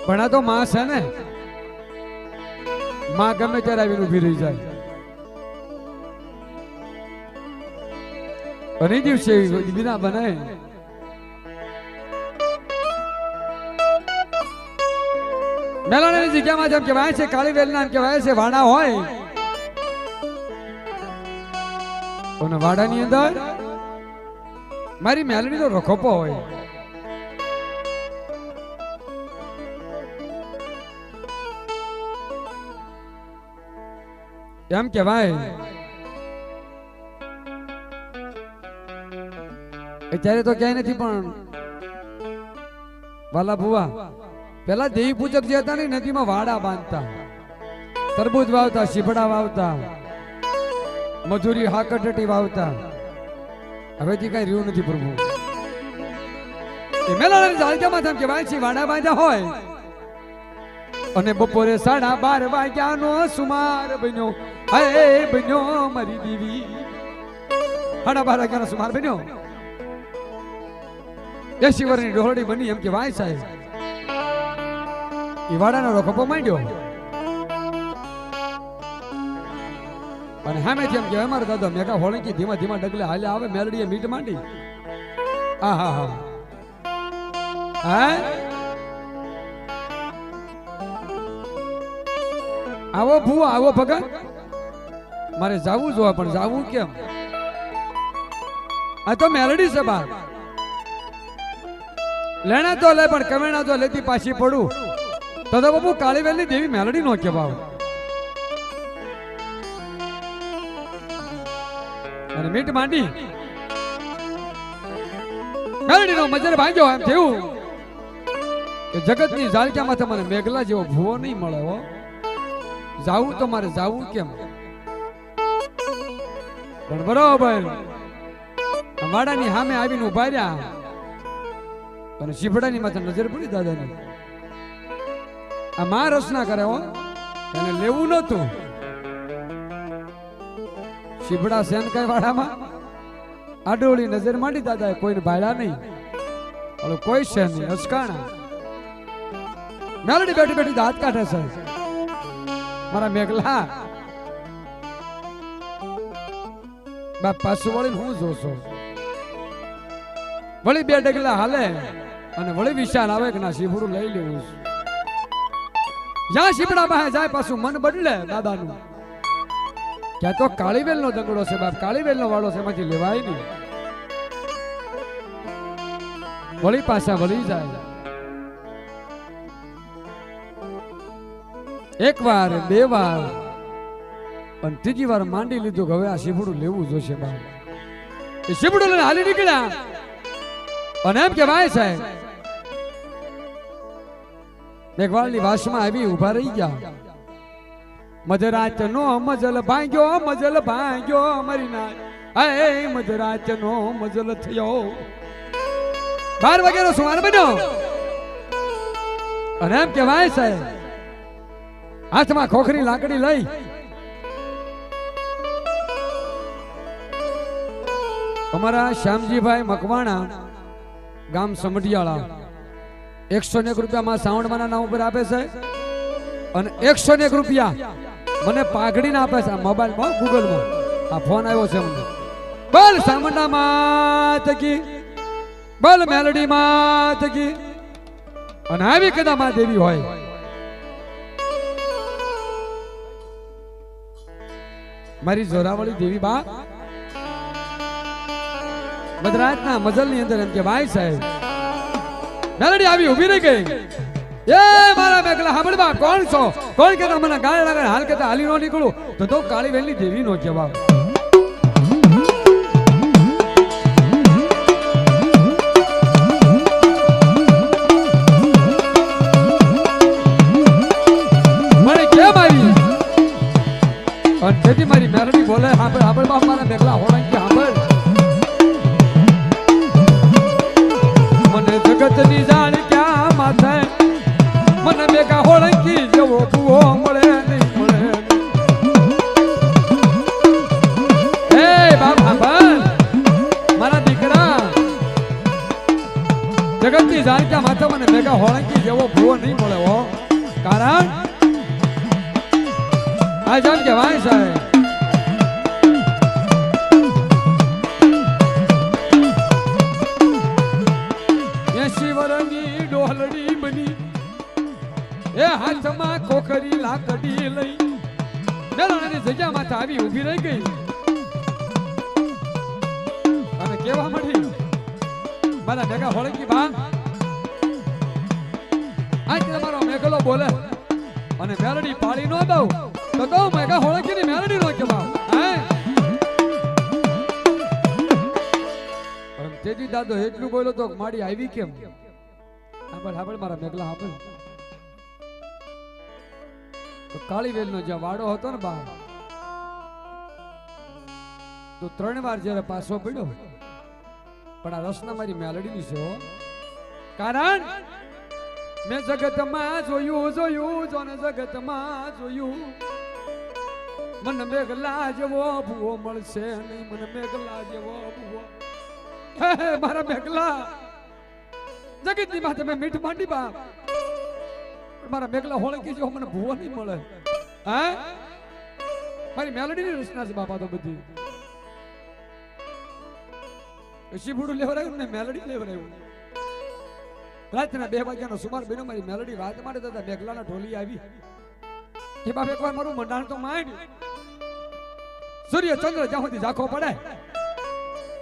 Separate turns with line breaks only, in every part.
પણ આ તો માં છે ને, માં ગમે ત્યારે આવીને ઊભી રહી જાય. અને દિવસે વિના બનાય મેલાણાની જગ્યામાં જેમ કહેવાય છે કાળી વેલના કહેવાય છે વાડા હોય, અને વાડાની અંદર મારી મેલડીનો રખોપો હોય. એમ કહેવાય અત્યારે તો ક્યાંય નથી, પણ વાલા ભુવા પેલા દેવી પૂજક જે હતા ને નદીમાં વાડા બાંધતા, તરબૂચ વાવતા, શીપડા વાવતા, મજૂરી હાકટટી વાવતા. હવેથી કઈ રહ્યું નથી પ્રભુ. એ મેલાણાની જાળકામાં તેમ કહેવાય છે વાડા બાંધ્યા હોય, અને બપોરે 12:30 વાગ્યાનો સુમાર બન્યો. હે બન્યો મારી દેવી, 12:30 વાગ્યાનો સુમાર બન્યો. 80 વર્ષની ડોહડી બની એમ કહેવાય સાહેબ. એ વાડાનો રખોપો માંડ્યો, અને સામેથી એમ કહેવાય મારા દાદા મેઘા હોળંકી ધીમા ધીમા ડગલે હાલે આવે. મેલડીએ મીટ માંડી. આહા હા હા આવો ભૂવા, આવો ભગત, મારે જાવું જોવા, પણ જાવું કેમ? આ તો મેલડી છે બા. લેણા તો લે, પણ કવેણા તો લેતી પાછી પડું તો બાપુ કાળીવેલની દેવી મેલડી નો કહેવાવ. અને મીટ માંડી મેલડીનો મજર ભાંગ્યો. એમ થયું કે જગતની જાળક્યામાંથી મને મેઘલા જેવો ભૂવો નહીં મળે. હો જાવું તો મારે જાવું કેમ? પણ બરોબર વાડાની સામે આવીને ઉભા રહ્યા, અને શીફડાની માથે નજર પડી દાદાની. આ માં રચના કરે હો, એને લેવું નતું. શીફડા સેન કઈ વાડામાં આડોળી નજર માંડી દાદા, કોઈને ભાડ્યા નહીં, કોઈ છે નહીં, અસકાણા. મેલડી બેઠી બેઠી હાથ કાઢે છે, મારા મેઘલા બાપ પાછું વળીને હું જોશો. વળી 2 ડગલા હાલે, અને વળી વિશાલ આવે કે ના શીફડું લઈ લેવું. જ્યાં શીફડા પાસે જાય પાછું મન બદલે દાદાનું. ક્યાં તો કાળીવેલ નો દંગડો છે બાપ, કાળીવેલ નો વાળો છે, એમાંથી લેવાય નહીં. વળી પાછા વળી જાય. 1 વાર 2 વાર અને 3જી વાર માંડી લીધું કે હવે આ શીફડું લેવું જોશે બાપ. એ શીફડું લઈને હાલી નીકળ્યા, અને એમ કહેવાય છે મેઘવાળની વાસમાં આવી ઉભા રહી ગયા. મધરાત નો મજલ ભાંગ્યો, મજલ ભાંગ્યો મારી ના. હે મધરાત નો મજલ થયો. 12 વાગ્યાનો સુમાર બન્યો, અને એમ કહેવાય છે હાથમાં ખોખરી લાકડી લઈ અમારા શ્યામજીભાઈ મકવાણા, ગામ સમઢિયાળા, 101 રૂપિયામાં સાવણમાના નામ ઉપર આપે છે, અને 101 રૂપિયા મને પાઘડીને આપે છે. આ મોબાઈલમાં ગૂગલમાં આ ફોન આવ્યો છે મને. બોલ સામંડા માત કી, બોલ મેલડી માત કી. અને આવી કદા માં દેવી હોય. મારી જોરાવાળી દેવી બા મધરાતના મજલ ની અંદર એમ કે ભાઈ સાહેબ મેલડી આવી ઉભી રહી ગઈ. એ મારા મેઘલા સાંભળવા, કોણ છો? કોણ કેતા મને ગાળ લાગે, હાલ કેતા હાલી નો નીકળું તો કાળીવેલની દેવી નો જવાબ. મને કેમ આવી? અને તેથી મારી મેલડી બોલે, સાંભળ સાંભળ બાપ, મારા મેઘલા હોળંકી સાંભળ. મને જગતની જાણ ક્યાં માથે, મને મેઘા હોળંકી જેવો ભૂવો મળે નહીં, મળે. હે બાપ સાંભળ મારા દીકરા, જગતની જાણક્યા માથા મને મેઘા હોળંકી જેવો ભૂવો નહીં મળે હો. કારણ આ જાણ કે વાય સાહેબ શિવરની ડોલડી બની એ હાથમાં ખોખરી લાકડી લઈ મેલાણાની જગ્યામાં આવી ઊભી રહી ગઈ અને કેવા મળી મારા મેઘા હોળંકી બા આજ તમારો મેઘલો બોલે અને મેલડી પાડી નો દઉં તો મેઘા હોળંકીની મેલડી નો કેવા હે તેજી દાદો એટલું બોલ્યો તો માડી આવી કેમ હાબળ મારા મેઘલા હાબળ તો કાળીવેલ નો જ્યાં વાડો હતો ને બા તો 3 વાર જયારે પાછો પડ્યો પણ આ રસના મારી મેલડીની છે હો. કારણ મેં જગતમાં જોયું જોને જગતમાં જોયું મને મેઘલા જેવો ભૂવો મળશે નહીં મને મેઘલા જેવો ભૂવો મારા મેઘલા જગતની માથે મેં મીઠ માંડી બા મારા મેઘલા હોળંકી જેવો મને ભૂવો નહીં મળે. હે મારી મેલડીની રચના છે બાપા તો બધી શીભુડું લેવરાયું ને મેલડી લેવરાયું. રાતના 2 વાગ્યાનો સુમાર બેનો મારી મેલડી વાત માંડે તો મેઘલાના ઢોલી આવી એ બાપ એકવાર મારું મંડાણ તો માંડ સૂર્ય ચંદ્ર જ્યાં સુધી ઝાંખો પડે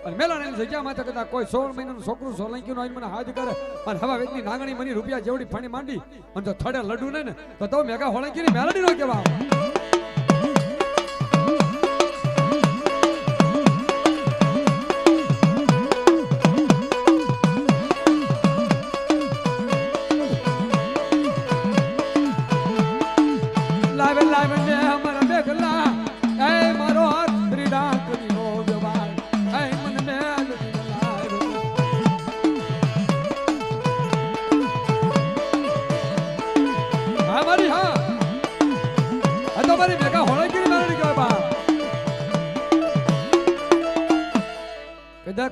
અને મેલાણાની જગ્યામાં તો કદાચ કોઈ 16 મહિનાનું છોકરું સોલંકીનું આવીને મને હાથ કરે અને હવા વેચની નાગણી મની રૂપિયા જેવડી ફાણી માંડી અને જો થડે લડુ ને તો મેઘા હોળંકીની મેલડી નો કેવા.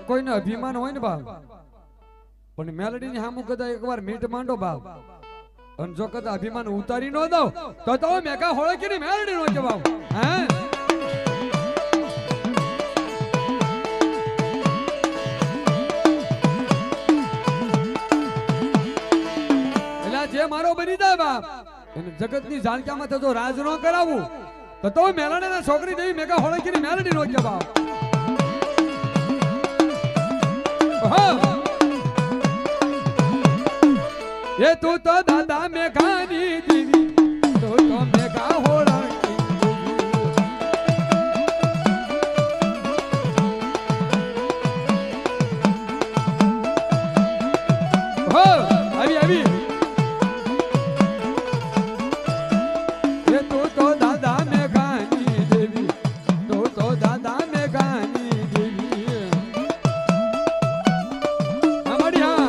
કોઈને અભિમાન હોય ને બાપ પણ મેલડીની સામું કદાચ એકવાર મીઠ માંડો બાપ અને જો કદાચ અભિમાન ઉતારી નો દો તો મેઘા હોળંકીની મેલડી નો જવાબ. હે એટલે જે મારો બની જાય બાપ એને જગતની જાણક્યામાં તો રાજ નો કરાવું તો મેલાડીના છોકરી જેવી મેઘા હોળંકીની મેલડી નો જવાબ. ये तू तो दादा मेघानी दीदी तू तो मेघा होळंकी हो अभी ये तू तो दादा मेघानी देवी तू तो दादा मेघानी देवी हमारी हाँ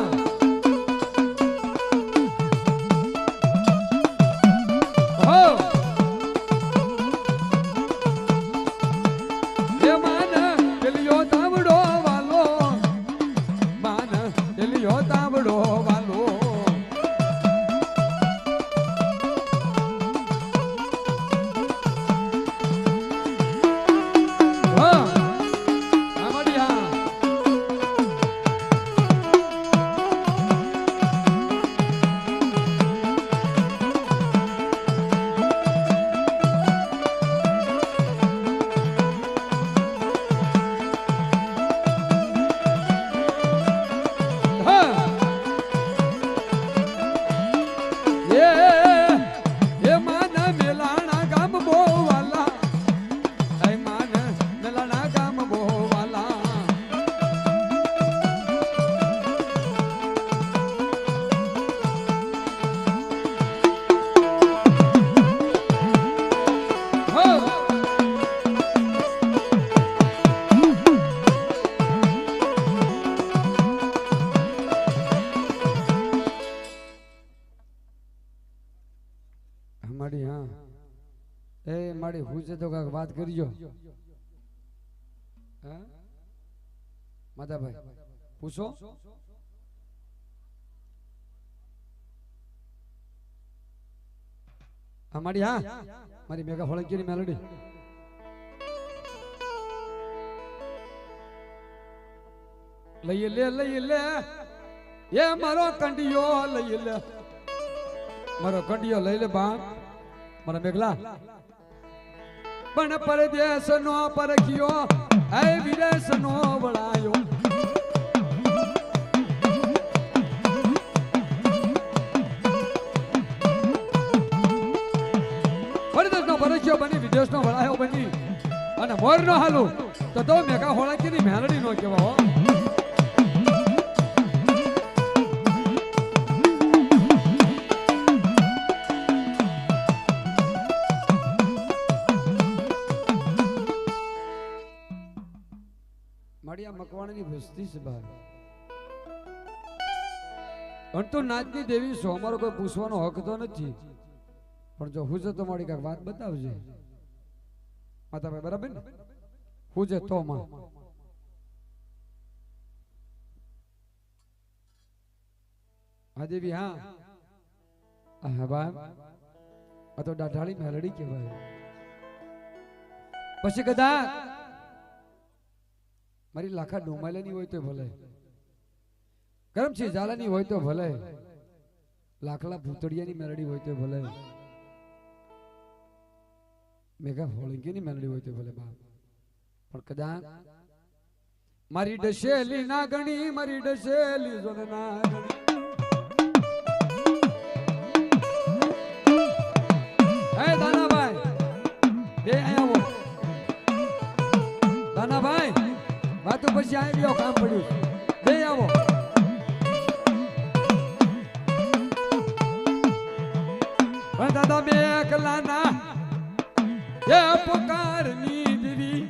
માડી હા એ માડી પૂછે તો કાક વાત કરજો હા માધાભાઈ પૂછો અમારી હા મારી મેઘા હોળંકીની મેલોડી લઈ લે એ મારો કંડિયો લઈ લે મારો કંડિયો લઈ લે બા મારા મેઘલા પણ પરદેશ નો પરખ્યો એ વિદેશ નો વળાયો પરદેશ નો પરખ્યો બની વિદેશ નો વળાયો બની અને મોર નો હાલું તો મેઘા હોળંકીની મેલડી નો કહેવા હો મકવાણાની વસ્તી છે બહાર અંતો નાચની દેવી છો અમારો કોઈ પૂછવાનો હક તો નથી પણ જો હું તો મારી કાંઈક વાત બતાવજે માતાભાઈ બરાબર ને હું છે તો માં હા દેવી હા હા બા આ તો દાઢાળી મેલડી કહેવાય પછી કદાચ મારી લાખા ડુમાલેની હોય તો ભલે કરમસિંહ ઝાલાની હોય તો ભલે લાખલા ભૂતડિયાની મેલડી હોય તો ભલે મેઘા હોળંકીની મેલડી હોય તો ભલે બા પણ કદાચ મારી ડસેલી ના ગણી મારી ડસેલી જોન ના ગણી હે દાનાભાઈ બે આવો દાનાભાઈ વાતો પછી આવી ગયો કામ પડ્યું બે આવો પણ દાદા બે એકલાના એ પુકારની દેવી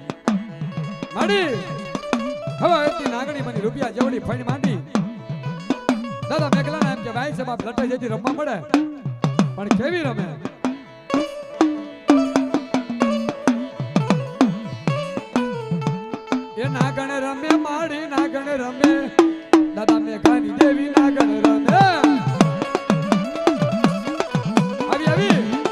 માડી હવે હતી નાગણી બની રૂપિયા જેવડી ફણી માંડી દાદા મેઘલાના એમ કે ભાઈ સાહેબ લટે જેથી રમવા મળે પણ કેવી રમે એ નાગણ રમે માડી નાગણ રમે દાદા મેઘાની દેવી નાગણ રમે આવી આવી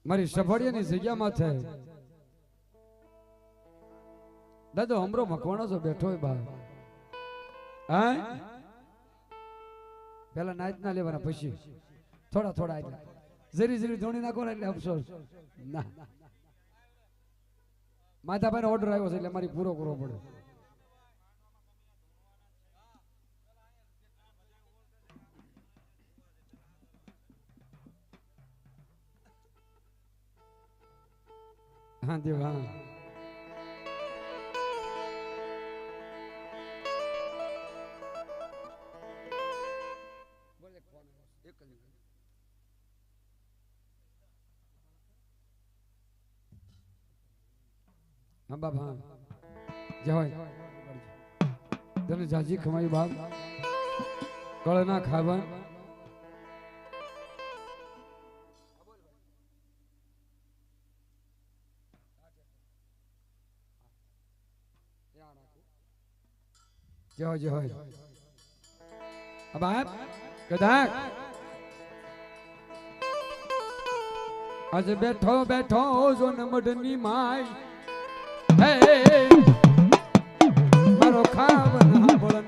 મારી સફળિયાની જગ્યામાં છે દાદો હમરો મકવાણો છો બેઠો હોય બા હા પેલા નાચ ના લેવાના પછી થોડા થોડા એટલે જરી જરી ધોણી નાખો ને એટલે અફસોસ ના માધાભાઈ નો ઓર્ડર આવ્યો છે એટલે મારી પૂરો કરવો પડે હા દેવ હા હા બાપ હા જય તને જાજી ખમાયું બાપ કળ ના ખાવા જય જય બાપ કદાચ આજે બેઠો બેઠો જો ને મઢની માય મારો ખાવના બોલને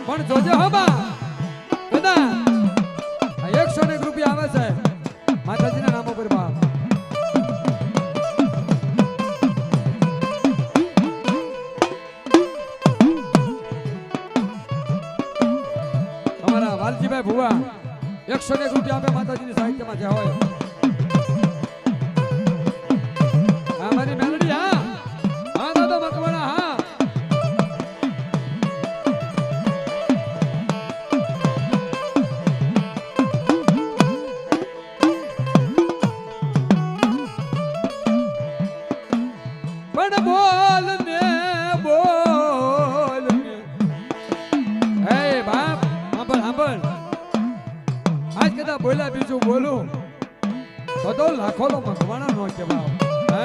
પણ જોજે હો બા કદા 101 રૂપિયા આવે છે માતાજીના નામ ઉપર બા વાલજીભાઈ ભુવા 101 રૂપિયા આપે માતાજીની સાહિત્યમાં જે હોય હા મારી મેલડી હા હા દાદા મકવાણા હા પણ બોલ ને બોલ ને હે બાપ સાંભળ આજ કદા બોલ્યા બીજું બોલું તો લાખો નો મકવાણા નો કેવાવ હે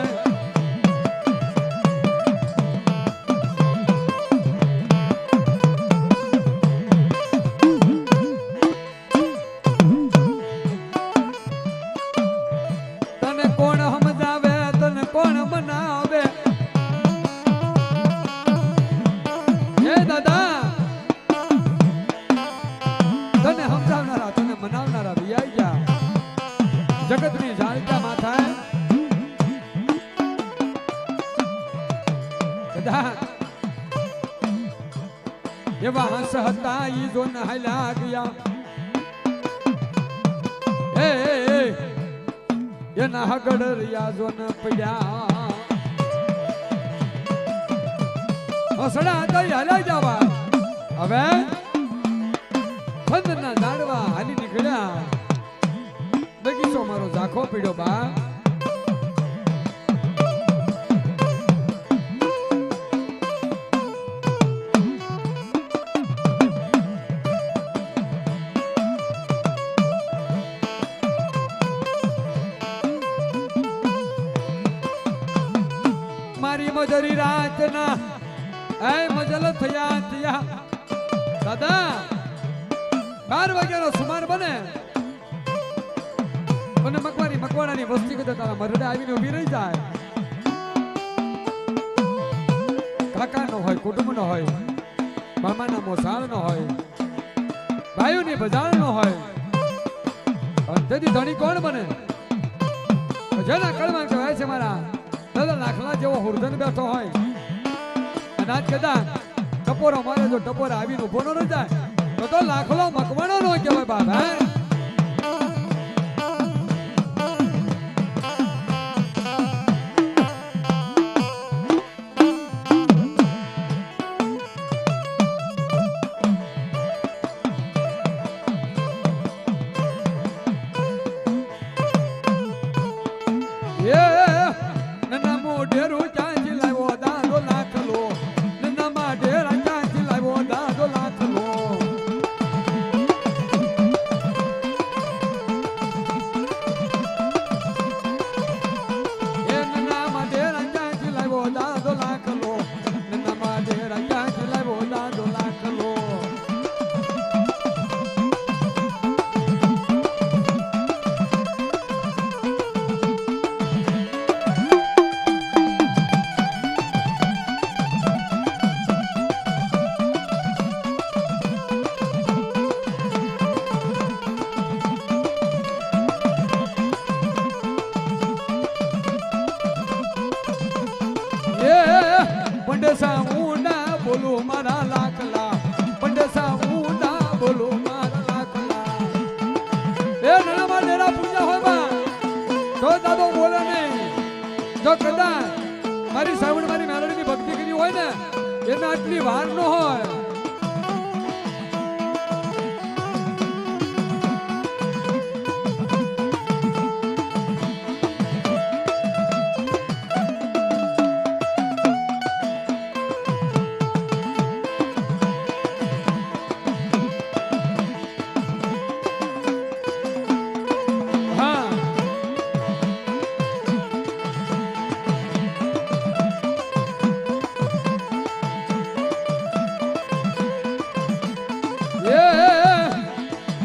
તને કોણ સમજાવે તને કોણ મનાવે હે દાદા તને સમજાવનારા તને મનાવનારા વિયાઈ ગયા જગતની જાળતા માથા કદાચ એવા હંસ હતા ઈ જો નહાયલા ગયા એના હગડ રહ્યા જો ન પડ્યા હસડા હતા હાલ્યા જવા હવે બંધના દાડવા હાલી નીકળ્યા બગીચો મારો ઝાખો પીડ્યો બા મારી મજરી રાતના એ મજલ થયા થયા દાદા 12 વાગ્યાનો સુમાર બને અને મકવાણાની વસ્તી કદા તારા મરડે આવીને ઊભી રહી જાય કાકા નો હોય કુટુંબ નો હોય મામાના મોસાળ નો હોય ભાઈઓની બજાર નો હોય અને તેથી ધણી કોણ બને જેના કળમાં કહેવાય છે મારા દાદા લાખલા જેવો હુરધન બેઠો હોય અને આજ કદા ટપોરો મારે જો ટપોરો આવીને ઉભો ન જાય તો લાખલો મકવાણો નો કહેવાય બાપ હે હોય ને એને આટલી વાર ન હોય.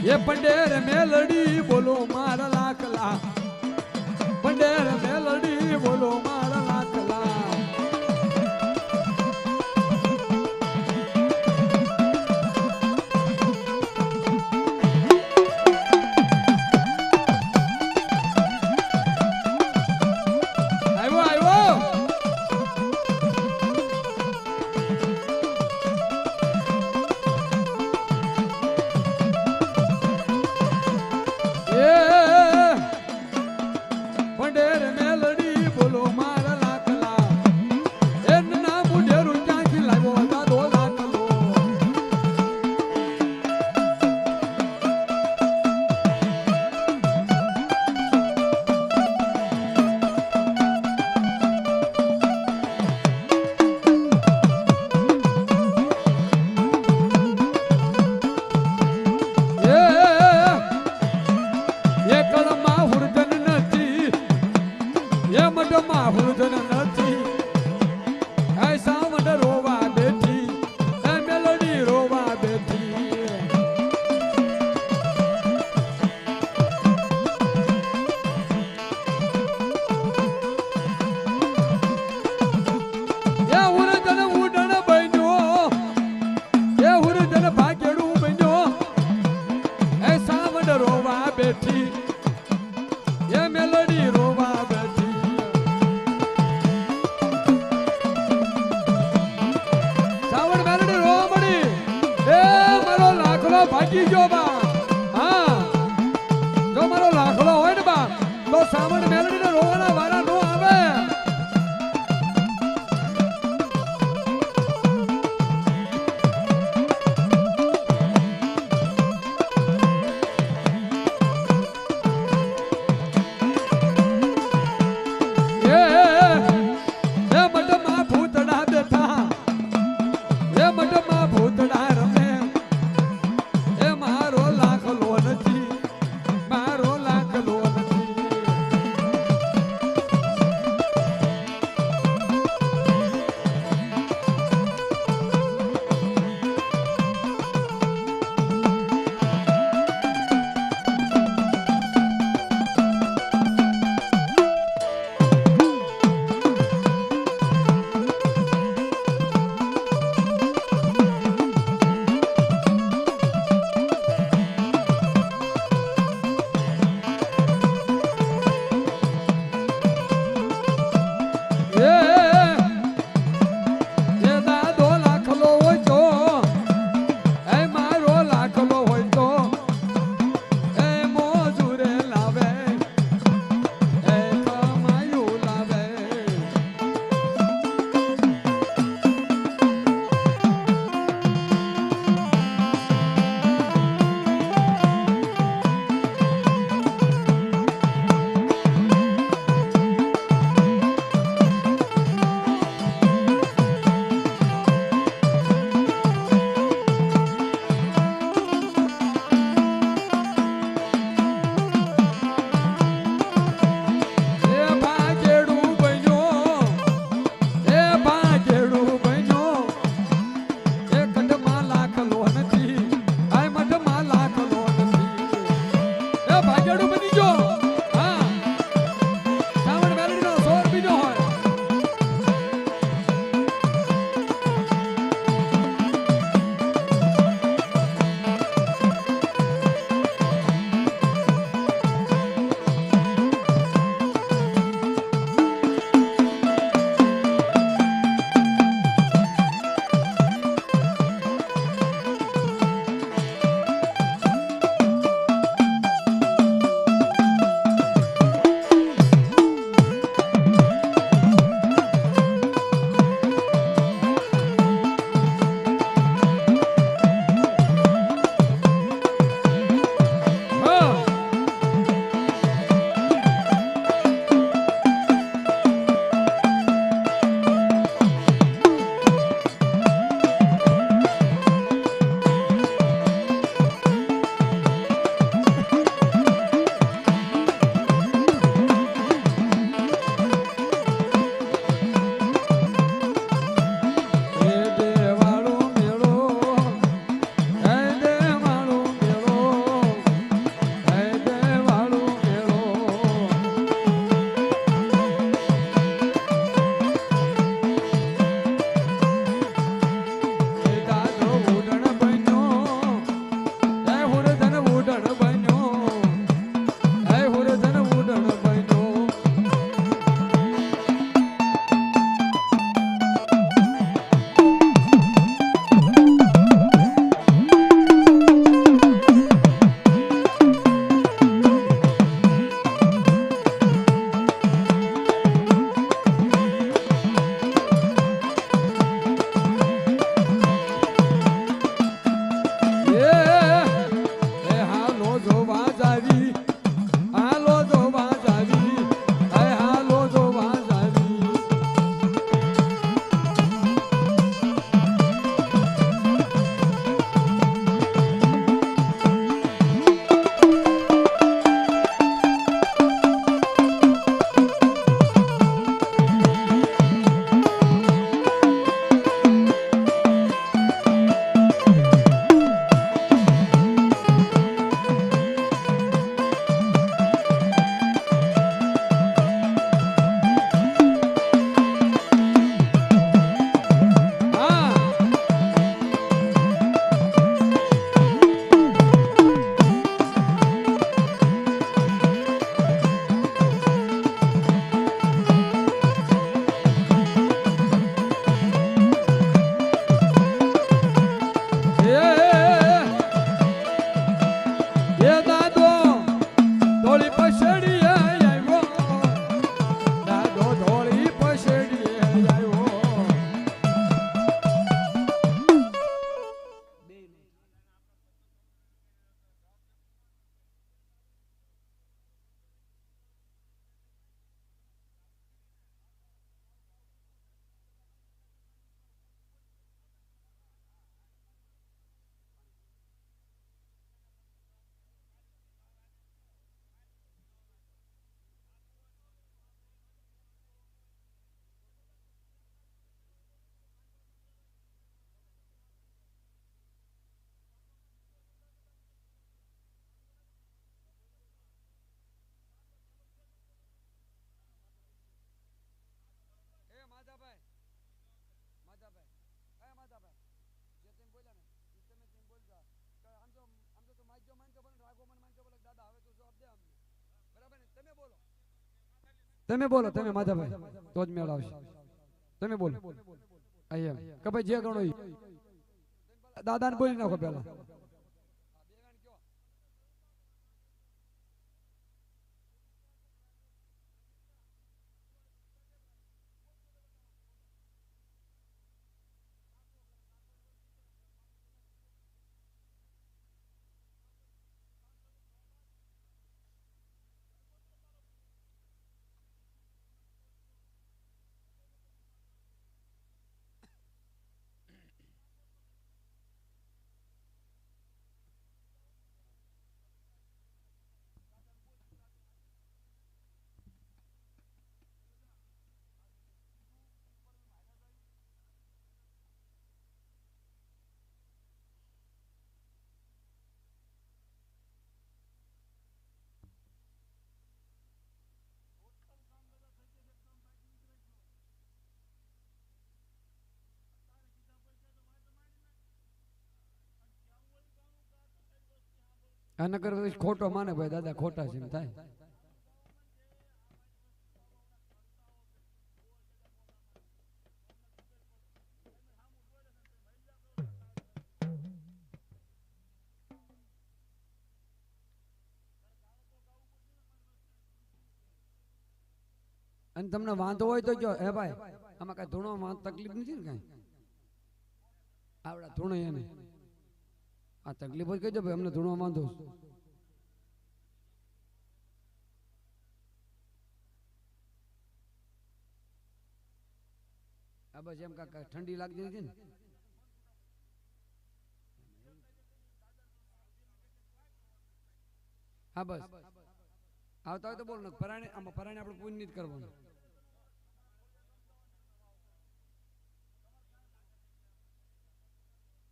ये पंडेर मेलडी बोलो मारा लाखला, पंडेर मेलडी बोलो मारा लाखला. आयो आयो पंडेर मेलडी बोलो मारा लाखला, एना मुढेरू क्यांથી લાવ્યો હતા 2 લાખલો. એ કળમાં હુરજન નથી, એ મઢમાં હુરજન નથી, એ સાવડ રોવા બેઠી, એ મેલડી રોવા બેઠી. એ હુરજન ઉડણ બન્યો, એ હુરજન ભાગેડું બન્યો, એ સાવડ રોવા બેઠી, એ મેલડી રોવા બેઠી. સાવડ મેલડી રોવા મળી, એ મારો લાખલો ભાગી ગયો બા. હા, જો મારો લાખલો હોય ને બા તો સાવડ મેલડી ને રોવાના વારા નો આવે. એ મઢમાં ભૂતડા રમે, એ મારો તમે બોલો, તમે માધાભાઈ તો જ મેળ આવશે. તમે બોલો અહીંયા કે ભાઈ જે ગણો ઈ દાદાને બોલી નાખો પેલા. આ નગર ખોટો માને ભાઈ દાદા ખોટા છે એમ થાય. અને તમને વાંધો હોય તો જો હે ભાઈ આમાં કઈ ધૂણો તકલીફ નથી ને કઈ આવડા ધૂણો એને આ તકલીફ હોય કહેજો ભાઈ અમને ધૂણો વાંધો. આ બસ એમ કાંક ઠંડી લાગતી હતી ને હા બસ આવતા હોય તો બોલ ને પરાણે આમાં પરાણે આપણે પુણ્ય જ કરવાનું.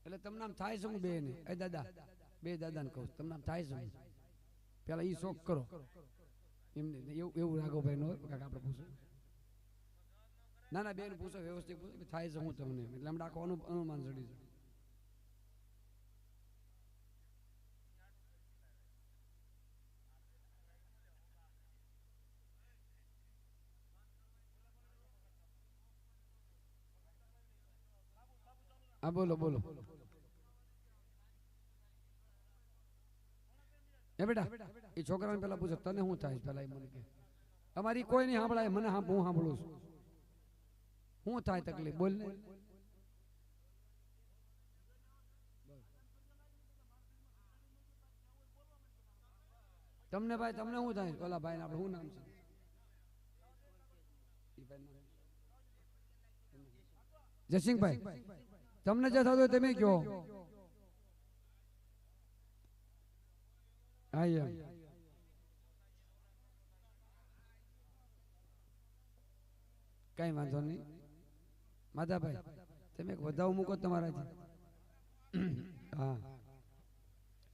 એટલે તમને આમ થાય છે હું બે ને એ દાદા બે દાદા ને કહું તમને આમ થાય છે પેલા ઈ શોખ કરો એમને એવું રાઘવભાઈ નો કાકા આપણે પૂછો ના ના બેન પૂછો વ્યવસ્થિત પૂછો થાય છે હું તમને એટલે હમણાં આખો અનુમાન ચડી જાય. હા બોલો બોલો એ બેટા એ છોકરાને પેલા પૂછો તને શું થાય પેલા એ મને કે અમારી કોઈ નહીં સાંભળાય મને હું સાંભળું છું શું થાય તકલીફ બોલ ને. તમને ભાઈ તમને શું થાય ઓલા ભાઈ આપણે શું નામ છે જયસિંહભાઈ તમને જે થતું હોય તમે કહો. હા કઈ વાંધો નહીં માધાભાઈ તમે વધાવ મૂકો તમારાથી. હા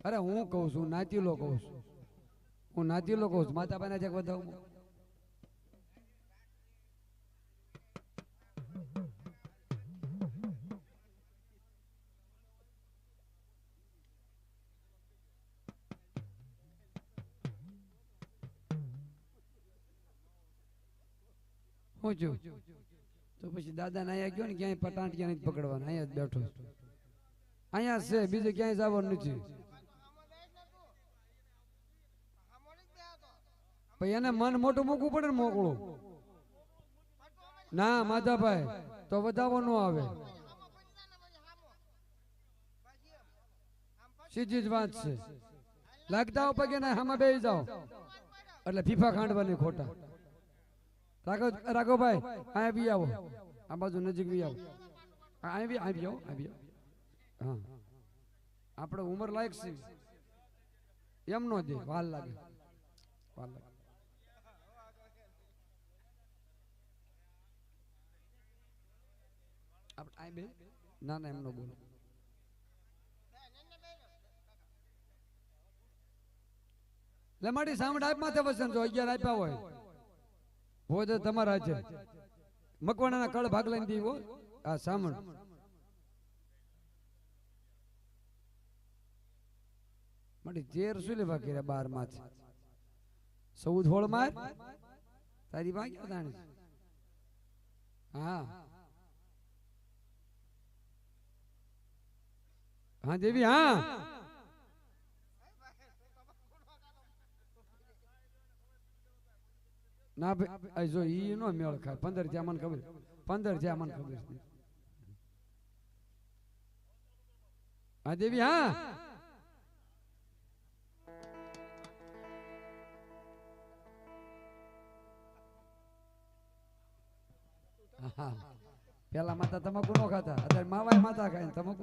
અરે હું કહું છું નાતીલો કહું છું હું નાતીલો કહું છું માધાભાઈ ના જે વધાવ મૂકો. તો પછી દાદા ને અહીંયા ગયો ને ક્યાંય પટાંટિયા નથી પકડવાના અહીંયા જ બેઠો અહીંયા છે બીજે ક્યાંય જવાનું નથી. પછી એને મન મોટું મૂકવું પડે ને મોકળું ના માધાભાઈ તો વધાવો ન આવે સીધી જ વાત છે. લાગતા પગે ના આમાં બેસી જાઓ એટલે ફીફા ખાંડવાની ખોટા. રાઘવભાઈ અહીંયા બી આવો આ બાજુ નજીક બી આવો અહીંયા બી આવી આવો આવી આવો. હા આપણે ઉંમર લાયક છે એમ નો દે વાર લાગે વાર લાગે. આપણે બે ના ના એમ નો બોલો. લમાડી સામડ આપ માથે વસન જો 11 આપ્યા હોય તો તમારા છે મકવાણાના કળ ભાગ લઈને દીવો આ સામણ મારી 13 શું લેવા કર્યા 12 માંથી 14 હોળ માર તારી બા ક્યાં તાણે હા હા દેવી હા ના ભાઈ જો ઈ નો મેળ ખાય 15 જ્યાં મને ખબર 15 જ્યાં મને ખબર છે હા દેવી હા પેલા માતા તમાકુ નો ખાતા અત્યારે માવાય માતા ખાય તમાકુ